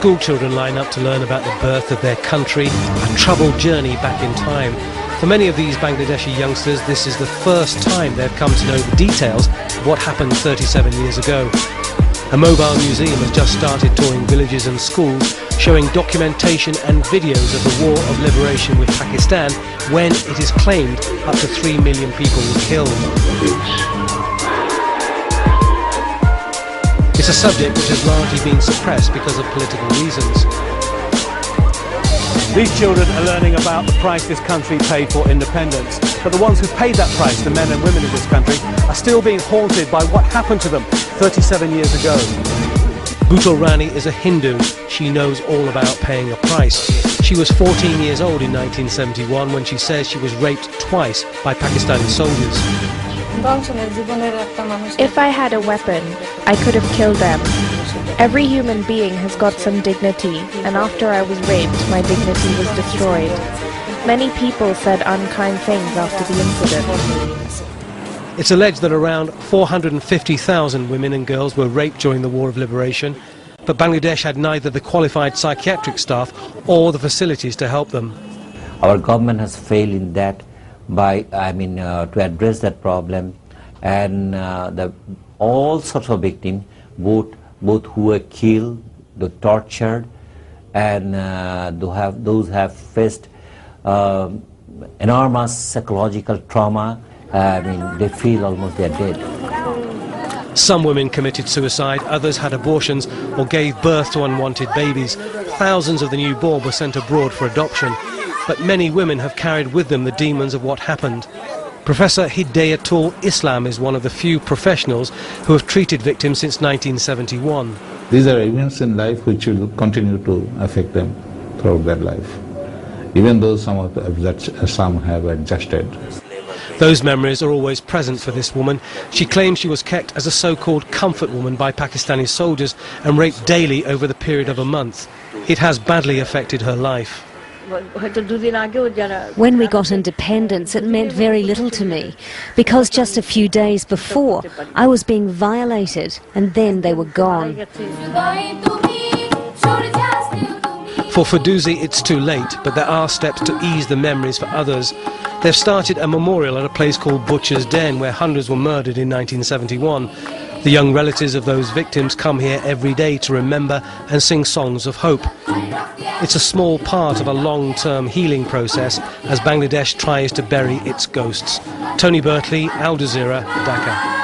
School children line up to learn about the birth of their country, a troubled journey back in time. For many of these Bangladeshi youngsters, this is the first time they've come to know the details of what happened 37 years ago. A mobile museum has just started touring villages and schools, showing documentation and videos of the War of Liberation with Pakistan, when it is claimed up to 3 million people were killed. It's a subject which has largely been suppressed because of political reasons. These children are learning about the price this country paid for independence. But the ones who paid that price, the men and women in this country, are still being haunted by what happened to them 37 years ago. Butul Rani is a Hindu. She knows all about paying a price. She was 14 years old in 1971 when she says she was raped twice by Pakistani soldiers. If I had a weapon, I could have killed them. Every human being has got some dignity, and after I was raped, my dignity was destroyed. Many people said unkind things after the incident. It's alleged that around 450,000 women and girls were raped during the War of Liberation, but Bangladesh had neither the qualified psychiatric staff or the facilities to help them. Our government has failed in that to address that problem, and all sorts of victims, both who were killed, the tortured, and those have faced enormous psychological trauma. They feel almost they're dead. Some women committed suicide, others had abortions or gave birth to unwanted babies. Thousands of the newborn were sent abroad for adoption, but many women have carried with them the demons of what happened. Professor Hidayatul Islam is one of the few professionals who have treated victims since 1971. These are events in life which will continue to affect them throughout their life, even though some have adjusted. Those memories are always present for this woman. She claims she was kept as a so-called comfort woman by Pakistani soldiers and raped daily over the period of a month. It has badly affected her life. When we got independence, it meant very little to me, because just a few days before, I was being violated, and then they were gone. For Firdousi, it's too late, but there are steps to ease the memories for others. They've started a memorial at a place called Butcher's Den, where hundreds were murdered in 1971. The young relatives of those victims come here every day to remember and sing songs of hope. It's a small part of a long-term healing process as Bangladesh tries to bury its ghosts. Tony Bertley, Al Jazeera, Dhaka.